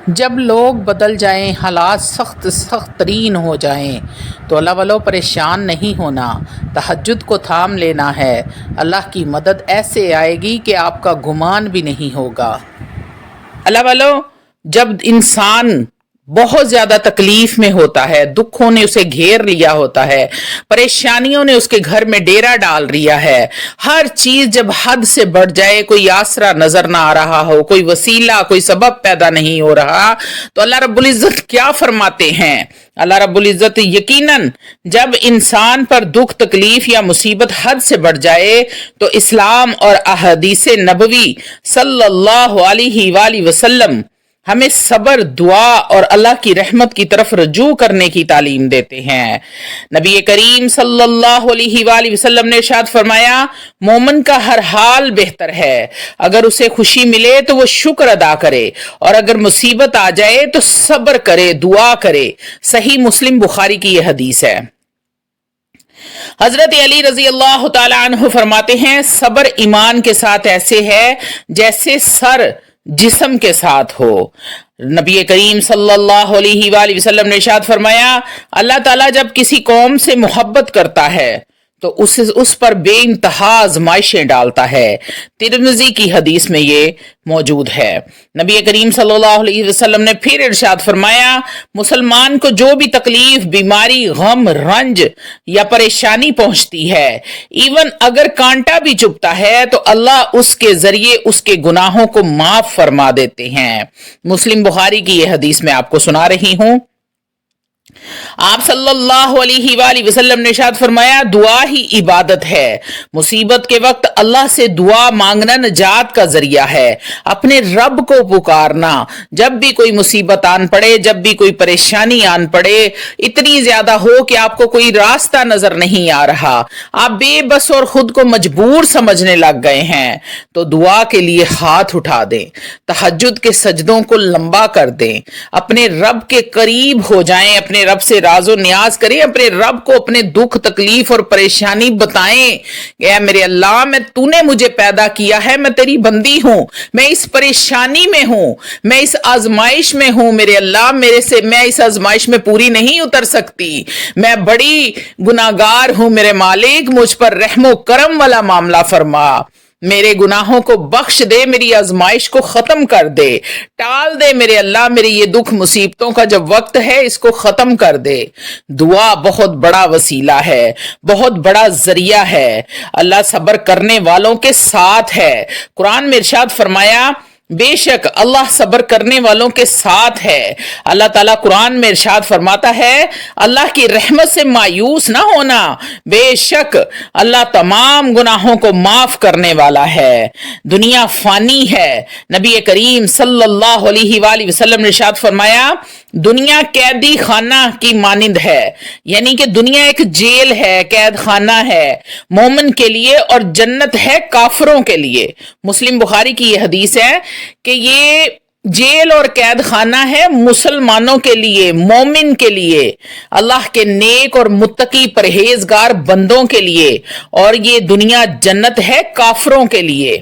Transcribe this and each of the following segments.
جب لوگ بدل جائیں، حالات سخت سخت ترین ہو جائیں تو اللہ والو پریشان نہیں ہونا، تہجد کو تھام لینا ہے۔ اللہ کی مدد ایسے آئے گی کہ آپ کا گمان بھی نہیں ہوگا۔ اللہ والو جب انسان بہت زیادہ تکلیف میں ہوتا ہے، دکھوں نے اسے گھیر لیا ہوتا ہے، پریشانیوں نے اس کے گھر میں ڈیرا ڈال ریا ہے، ہر چیز جب حد سے بڑھ جائے، کوئی آسرا نظر نہ آ رہا ہو، کوئی وسیلہ کوئی سبب پیدا نہیں ہو رہا، تو اللہ رب العزت کیا فرماتے ہیں؟ اللہ رب العزت یقیناً جب انسان پر دکھ تکلیف یا مصیبت حد سے بڑھ جائے تو اسلام اور احادیث نبوی صلی اللہ علیہ وآلہ وسلم ہمیں صبر، دعا اور اللہ کی رحمت کی طرف رجوع کرنے کی تعلیم دیتے ہیں۔ نبی کریم صلی اللہ علیہ وآلہ وسلم نے ارشاد فرمایا، مومن کا ہر حال بہتر ہے، اگر اسے خوشی ملے تو وہ شکر ادا کرے، اور اگر مصیبت آ جائے تو صبر کرے، دعا کرے۔ صحیح مسلم بخاری کی یہ حدیث ہے۔ حضرت علی رضی اللہ تعالی عنہ فرماتے ہیں، صبر ایمان کے ساتھ ایسے ہے جیسے سر جسم کے ساتھ ہو۔ نبی کریم صلی اللہ علیہ وآلہ وسلم نے ارشاد فرمایا، اللہ تعالیٰ جب کسی قوم سے محبت کرتا ہے تو اس پر بے انتہا آزمائشیں ڈالتا ہے۔ ترمذی کی حدیث میں یہ موجود ہے۔ نبی کریم صلی اللہ علیہ وسلم نے پھر ارشاد فرمایا، مسلمان کو جو بھی تکلیف، بیماری، غم، رنج یا پریشانی پہنچتی ہے، ایون اگر کانٹا بھی چبھتا ہے تو اللہ اس کے ذریعے اس کے گناہوں کو معاف فرما دیتے ہیں۔ مسلم بخاری کی یہ حدیث میں آپ کو سنا رہی ہوں۔ آپ صلی اللہ علیہ وآلہ وسلم نے ارشاد فرمایا، دعا ہی عبادت ہے۔ مصیبت کے وقت اللہ سے دعا مانگنا نجات کا ذریعہ ہے۔ اپنے رب کو پکارنا، جب بھی کوئی مصیبت آن پڑے، جب بھی کوئی پریشانی آن پڑے، اتنی زیادہ ہو کہ آپ کو کوئی راستہ نظر نہیں آ رہا، آپ بے بس اور خود کو مجبور سمجھنے لگ گئے ہیں، تو دعا کے لیے ہاتھ اٹھا دیں، تہجد کے سجدوں کو لمبا کر دیں، اپنے رب کے قریب ہو جائیں، اپنے رب سے راز و نیاز کریں، اپنے رب کو اپنے دکھ تکلیف اور پریشانی بتائیں کہ اے میرے اللہ، تو نے مجھے پیدا کیا ہے، میں تیری بندی ہوں، میں اس پریشانی میں ہوں، میں اس آزمائش میں ہوں، میرے اللہ میں اس آزمائش میں پوری نہیں اتر سکتی، میں بڑی گناہگار ہوں، میرے مالک مجھ پر رحم و کرم والا معاملہ فرما، میرے گناہوں کو بخش دے، میری آزمائش کو ختم کر دے، ٹال دے میرے اللہ، میری یہ دکھ مصیبتوں کا جب وقت ہے اس کو ختم کر دے۔ دعا بہت بڑا وسیلہ ہے، بہت بڑا ذریعہ ہے، اللہ صبر کرنے والوں کے ساتھ ہے۔ قرآن میں ارشاد فرمایا، بے شک اللہ صبر کرنے والوں کے ساتھ ہے۔ اللہ تعالیٰ قرآن میں ارشاد فرماتا ہے، اللہ کی رحمت سے مایوس نہ ہونا، بے شک اللہ تمام گناہوں کو معاف کرنے والا ہے۔ دنیا فانی ہے۔ نبی کریم صلی اللہ علیہ وآلہ وسلم نے ارشاد فرمایا، دنیا قیدی خانہ کی مانند ہے، یعنی کہ دنیا ایک جیل ہے، قید خانہ ہے مومن کے لیے، اور جنت ہے کافروں کے لیے۔ مسلم بخاری کی یہ حدیث ہے کہ یہ جیل اور قید خانہ ہے مسلمانوں کے لیے، مومن کے لیے، اللہ کے نیک اور متقی پرہیزگار بندوں کے لیے، اور یہ دنیا جنت ہے کافروں کے لیے۔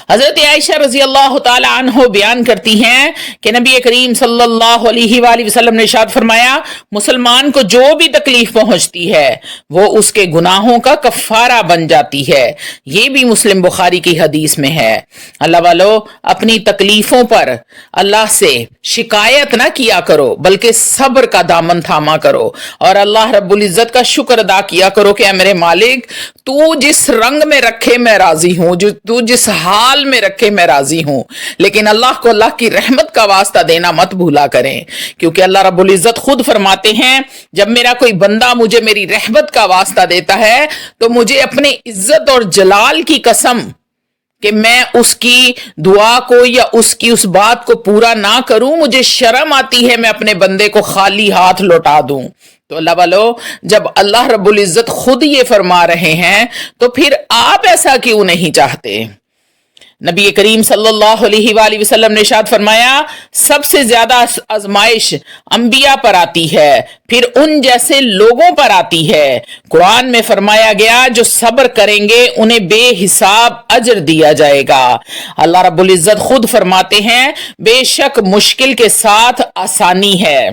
حضرت عائشہ رضی اللہ تعالی عنہ بیان کرتی ہیں کہ نبی کریم صلی اللہ علیہ وآلہ وسلم نے ارشاد فرمایا، مسلمان کو جو بھی تکلیف پہنچتی ہے وہ اس کے گناہوں کا کفارہ بن جاتی ہے۔ یہ بھی مسلم بخاری کی حدیث میں ہے۔ اللہ والو اپنی تکلیفوں پر اللہ سے شکایت نہ کیا کرو، بلکہ صبر کا دامن تھاما کرو، اور اللہ رب العزت کا شکر ادا کیا کرو کہ اے میرے مالک، تو جس رنگ میں رکھے میں راضی ہوں، تو جس حال میں رکھے میں راضی ہوں، لیکن اللہ کو اللہ کی رحمت کا واسطہ دینا مت بھولا کریں، کیونکہ اللہ رب العزت خود فرماتے ہیں، جب میرا کوئی بندہ مجھے میری رحمت کا واسطہ دیتا ہے تو مجھے اپنے عزت اور جلال کی قسم کہ میں اس کی دعا کو یا اس کی اس بات کو پورا نہ کروں، مجھے شرم آتی ہے میں اپنے بندے کو خالی ہاتھ لوٹا دوں۔ تو اللہ والو جب اللہ رب العزت خود یہ فرما رہے ہیں تو پھر آپ ایسا کیوں نہیں چاہتے؟ نبی کریم صلی اللہ علیہ وآلہ وسلم نے ارشاد فرمایا سب سے زیادہ آزمائش انبیاء پر آتی ہے، پھر ان جیسے لوگوں پر آتی ہے۔ قرآن میں فرمایا گیا جو صبر کریں گے انہیں بے حساب اجر دیا جائے گا۔ اللہ رب العزت خود فرماتے ہیں بے شک مشکل کے ساتھ آسانی ہے۔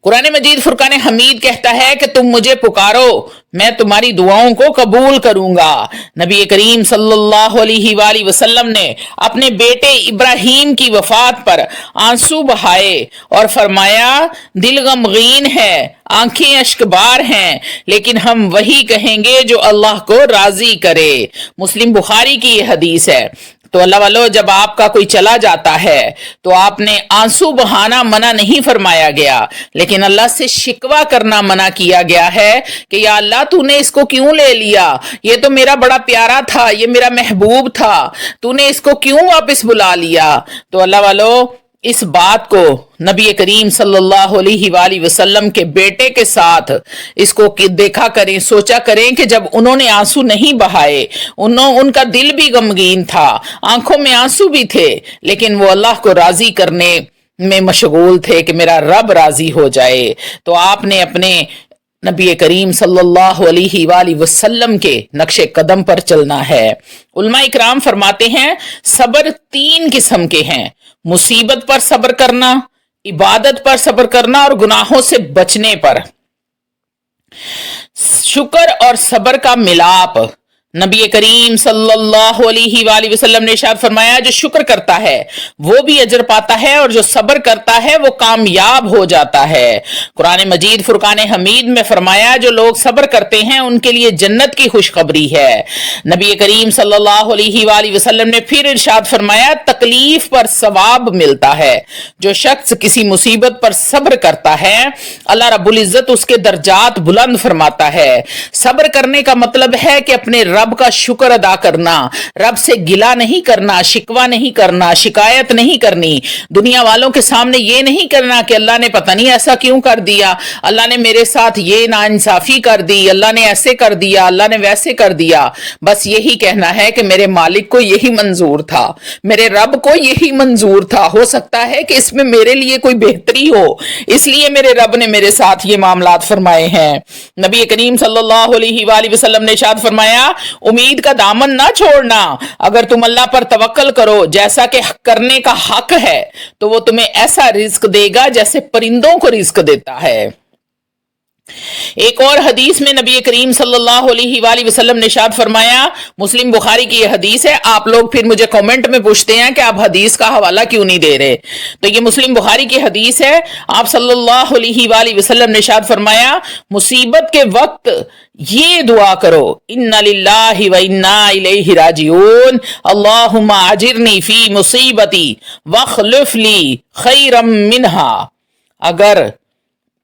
قرآن مجید فرقان حمید کہتا ہے کہ تم مجھے پکارو میں تمہاری دعاؤں کو قبول کروں گا۔ نبی کریم صلی اللہ علیہ وآلہ وسلم نے اپنے بیٹے ابراہیم کی وفات پر آنسو بہائے اور فرمایا دل غمگین ہے، آنکھیں اشکبار ہیں، لیکن ہم وہی کہیں گے جو اللہ کو راضی کرے۔ مسلم بخاری کی یہ حدیث ہے۔ تو اللہ والو جب آپ کا کوئی چلا جاتا ہے تو آپ نے آنسو بہانا منع نہیں فرمایا گیا، لیکن اللہ سے شکوہ کرنا منع کیا گیا ہے کہ یا اللہ تو نے اس کو کیوں لے لیا، یہ تو میرا بڑا پیارا تھا، یہ میرا محبوب تھا، تو نے اس کو کیوں واپس بلا لیا۔ تو اللہ والو اس بات کو نبی کریم صلی اللہ علیہ وآلہ وسلم کے بیٹے کے ساتھ اس کو دیکھا کریں، سوچا کریں کہ جب انہوں نے آنسو نہیں بہائے، ان کا دل بھی غمگین تھا، آنکھوں میں آنسو بھی تھے، لیکن وہ اللہ کو راضی کرنے میں مشغول تھے کہ میرا رب راضی ہو جائے۔ تو آپ نے اپنے نبی کریم صلی اللہ علیہ وآلہ وسلم کے نقش قدم پر چلنا ہے۔ علماء اکرام فرماتے ہیں صبر 3 قسم کے ہیں: مصیبت پر صبر کرنا، عبادت پر صبر کرنا اور گناہوں سے بچنے پر۔ شکر اور صبر کا ملاپ۔ نبی کریم صلی اللہ علیہ وآلہ وسلم نے ارشاد فرمایا جو شکر کرتا ہے وہ بھی اجر پاتا ہے اور جو صبر کرتا ہے وہ کامیاب ہو جاتا ہے۔ قرآن مجید فرقان حمید میں فرمایا جو لوگ صبر کرتے ہیں ان کے لیے جنت کی خوشخبری ہے۔ نبی کریم صلی اللہ علیہ وآلہ وسلم نے پھر ارشاد فرمایا تکلیف پر ثواب ملتا ہے۔ جو شخص کسی مصیبت پر صبر کرتا ہے اللہ رب العزت اس کے درجات بلند فرماتا ہے۔ صبر کرنے کا مطلب ہے کہ اپنے رب کا شکر ادا کرنا، رب سے گلہ نہیں کرنا، شکوہ نہیں کرنا، شکایت نہیں کرنی، دنیا والوں کے سامنے یہ نہیں کرنا کہ اللہ نے پتہ نہیں ایسا کیوں کر دیا، اللہ نے میرے ساتھ یہ ناانصافی کر دی، اللہ نے ایسے کر دیا، اللہ نے ویسے کر دیا۔ بس یہی کہنا ہے کہ میرے مالک کو یہی منظور تھا، میرے رب کو یہی منظور تھا، ہو سکتا ہے کہ اس میں میرے لیے کوئی بہتری ہو، اس لیے میرے رب نے میرے ساتھ یہ معاملات فرمائے ہیں۔ نبی کریم صلی اللہ علیہ وآلہ وسلم نے ارشاد فرمایا امید کا دامن نہ چھوڑنا، اگر تم اللہ پر توکل کرو جیسا کہ کرنے کا حق ہے تو وہ تمہیں ایسا رزق دے گا جیسے پرندوں کو رزق دیتا ہے۔ ایک اور حدیث میں نبی کریم صلی اللہ علیہ وآلہ وسلم نے ارشاد فرمایا، مسلم بخاری کی یہ حدیث ہے، آپ لوگ پھر مجھے کامنٹ میں پوچھتے ہیں کہ آپ حدیث کا حوالہ کیوں نہیں دے رہے، تو یہ مسلم بخاری کی حدیث ہے۔ آپ صلی اللہ علیہ وآلہ وسلم نے ارشاد فرمایا مصیبت کے وقت یہ دعا کرو انا للہ و انا الیہ راجعون اللہم اجرنی فی مصیبتی واخلف لی خیرا منہا۔ اگر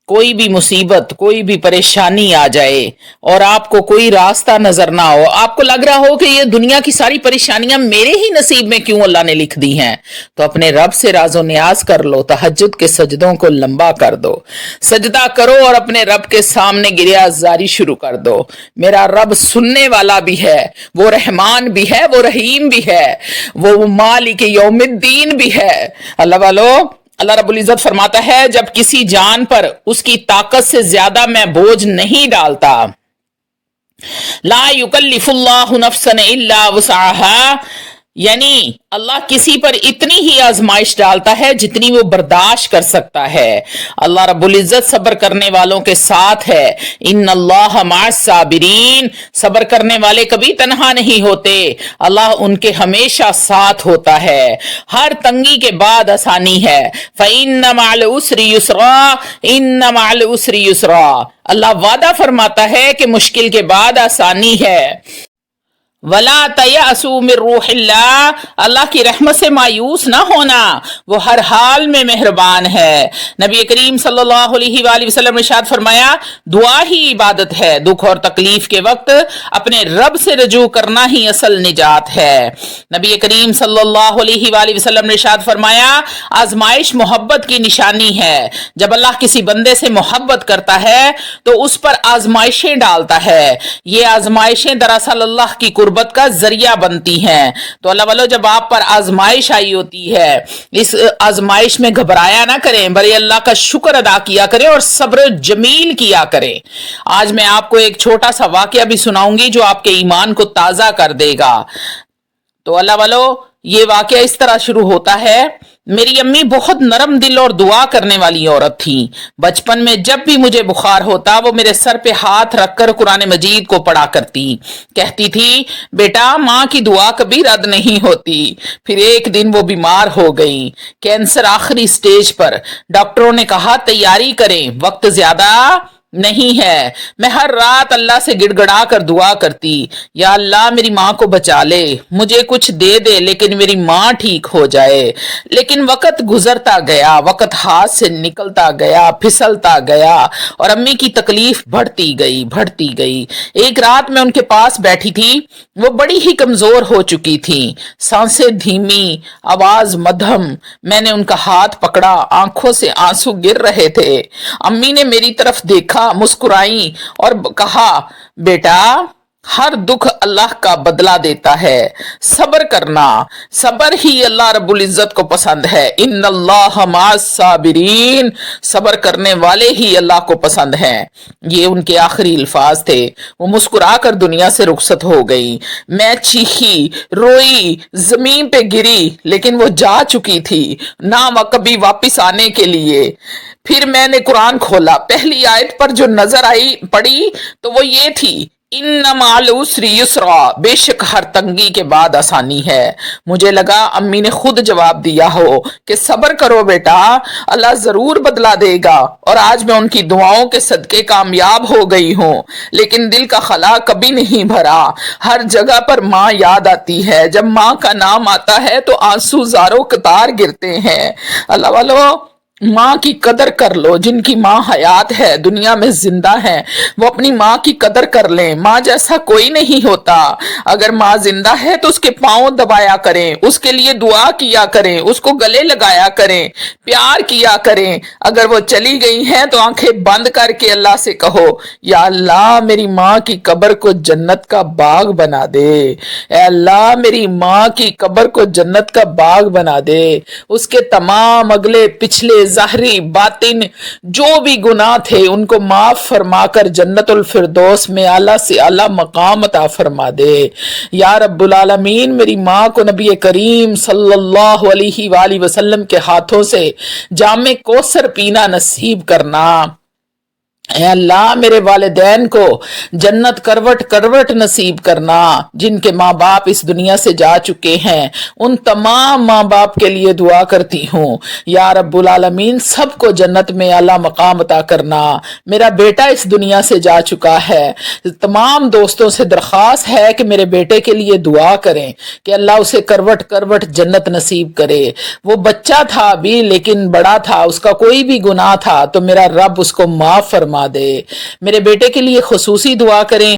کوئی بھی مصیبت، کوئی بھی پریشانی آ جائے اور آپ کو کوئی راستہ نظر نہ ہو، آپ کو لگ رہا ہو کہ یہ دنیا کی ساری پریشانیاں میرے ہی نصیب میں کیوں اللہ نے لکھ دی ہیں، تو اپنے رب سے راز و نیاز کر لو، تہجد کے سجدوں کو لمبا کر دو، سجدہ کرو اور اپنے رب کے سامنے گریہ زاری شروع کر دو۔ میرا رب سننے والا بھی ہے، وہ رحمان بھی ہے، وہ رحیم بھی ہے، وہ مالک یوم الدین بھی ہے۔ اللہ والو اللہ رب العزت فرماتا ہے جب کسی جان پر اس کی طاقت سے زیادہ میں بوجھ نہیں ڈالتا، لا یکلف اللہ نفسا الا وسعها، یعنی اللہ کسی پر اتنی ہی آزمائش ڈالتا ہے جتنی وہ برداشت کر سکتا ہے۔ اللہ رب العزت صبر کرنے والوں کے ساتھ ہے۔ ان اللہ مع الصابرین، صبر کرنے والے کبھی تنہا نہیں ہوتے، اللہ ان کے ہمیشہ ساتھ ہوتا ہے۔ ہر تنگی کے بعد آسانی ہے۔ فإن مع العسر یسرا، ان مع العسر یسرا، اللہ وعدہ فرماتا ہے کہ مشکل کے بعد آسانی ہے۔ وَلَا تَيَأْسُوا مِن رُوحِ اللَّهِ، اللہ کی رحمت سے مایوس نہ ہونا، وہ ہر حال میں مہربان ہے۔ نبی کریم صلی اللہ علیہ وآلہ وسلم نے ارشاد فرمایا دعا ہی عبادت ہے، دکھ اور تکلیف کے وقت اپنے رب سے رجوع کرنا ہی اصل نجات ہے۔ نبی کریم صلی اللہ علیہ وآلہ وسلم نے ارشاد فرمایا آزمائش محبت کی نشانی ہے، جب اللہ کسی بندے سے محبت کرتا ہے تو اس پر آزمائشیں ڈالتا ہے۔ یہ آزمائشیں دراصل اللہ کی قربت قربت کا ذریعہ بنتی ہیں۔ تو اللہ والو جب آپ پر آزمائش آئی ہوتی ہے اس آزمائش میں گھبرایا نہ کریں، بلکہ اللہ کا شکر ادا کیا کریں اور صبر جمیل کیا کریں۔ آج میں آپ کو ایک چھوٹا سا واقعہ بھی سناؤں گی جو آپ کے ایمان کو تازہ کر دے گا۔ تو اللہ والو یہ واقعہ اس طرح شروع ہوتا ہے۔ میری امی بہت نرم دل اور دعا کرنے والی عورت تھی۔ بچپن میں جب بھی مجھے بخار ہوتا وہ میرے سر پہ ہاتھ رکھ کر قرآن مجید کو پڑھا کرتی، کہتی تھی بیٹا ماں کی دعا کبھی رد نہیں ہوتی۔ پھر ایک دن وہ بیمار ہو گئی، کینسر آخری سٹیج پر۔ ڈاکٹروں نے کہا تیاری کریں، وقت زیادہ نہیں ہے۔ میں ہر رات اللہ سے گڑ گڑا کر دعا کرتی، یا اللہ میری ماں کو بچا لے، مجھے کچھ دے دے لیکن میری ماں ٹھیک ہو جائے۔ لیکن وقت گزرتا گیا، وقت ہاتھ سے نکلتا گیا، پھسلتا گیا اور امی کی تکلیف بڑھتی گئی۔ ایک رات میں ان کے پاس بیٹھی تھی، وہ بڑی ہی کمزور ہو چکی تھی، سانسیں دھیمی، آواز مدھم۔ میں نے ان کا ہاتھ پکڑا، آنکھوں سے آنسو گر رہے تھے۔ امی نے میری طرف دیکھا، مسکرائیں اور کہا بیٹا ہر دکھ اللہ کا بدلہ دیتا ہے، صبر کرنا، صبر ہی اللہ رب العزت کو پسند ہے۔ ان اللہ مع الصابرین، صبر کرنے والے ہی اللہ کو پسند ہیں۔ یہ ان کے آخری الفاظ تھے۔ وہ مسکرا کر دنیا سے رخصت ہو گئی۔ میں چیخی، روئی، زمین پہ گری، لیکن وہ جا چکی تھی نہ کبھی واپس آنے کے لیے۔ پھر میں نے قرآن کھولا، پہلی آیت پر جو نظر آئی پڑھی تو وہ یہ تھی ان مع العسر یسرا، بے شک ہر تنگی کے بعد آسانی ہے۔ مجھے لگا امی نے خود جواب دیا ہو کہ صبر کرو بیٹا، اللہ ضرور بدلا دے گا، اور آج میں ان کی دعاؤں کے صدقے کامیاب ہو گئی ہوں۔ لیکن دل کا خلا کبھی نہیں بھرا، ہر جگہ پر ماں یاد آتی ہے۔ جب ماں کا نام آتا ہے تو آنسو زاروں قطار گرتے ہیں۔ اللہ والو ماں کی قدر کر لو، جن کی ماں حیات ہے، دنیا میں زندہ ہے، وہ اپنی ماں کی قدر کر لیں۔ ماں جیسا کوئی نہیں ہوتا۔ اگر ماں زندہ ہے تو اس کے پاؤں دبایا کریں، اس کے لیے دعا کیا کریں، اس کو گلے لگایا کریں، پیار کیا کریں۔ اگر وہ چلی گئی ہیں تو آنکھیں بند کر کے اللہ سے کہو یا اللہ میری ماں کی قبر کو جنت کا باغ بنا دے، اے اللہ میری ماں کی قبر کو جنت کا باغ بنا دے، اس کے تمام اگلے پچھلے ظاہری باطن جو بھی گناہ تھے ان کو معاف فرما کر جنت الفردوس میں اعلیٰ سے اعلیٰ مقام عطا فرما دے۔ یا رب العالمین میری ماں کو نبی کریم صلی اللہ علیہ وآلہ وسلم کے ہاتھوں سے جام کوثر پینا نصیب کرنا۔ اے اللہ میرے والدین کو جنت کروٹ کروٹ نصیب کرنا۔ جن کے ماں باپ اس دنیا سے جا چکے ہیں ان تمام ماں باپ کے لیے دعا کرتی ہوں، یا رب العالمین سب کو جنت میں اعلیٰ مقام عطا کرنا۔ میرا بیٹا اس دنیا سے جا چکا ہے، تمام دوستوں سے درخواست ہے کہ میرے بیٹے کے لیے دعا کریں کہ اللہ اسے کروٹ کروٹ جنت نصیب کرے۔ وہ بچہ تھا ابھی لیکن بڑا تھا، اس کا کوئی بھی گناہ تھا تو میرا رب اس کو معاف فرما دے۔ میرے بیٹے کے لیے خصوصی دعا کریں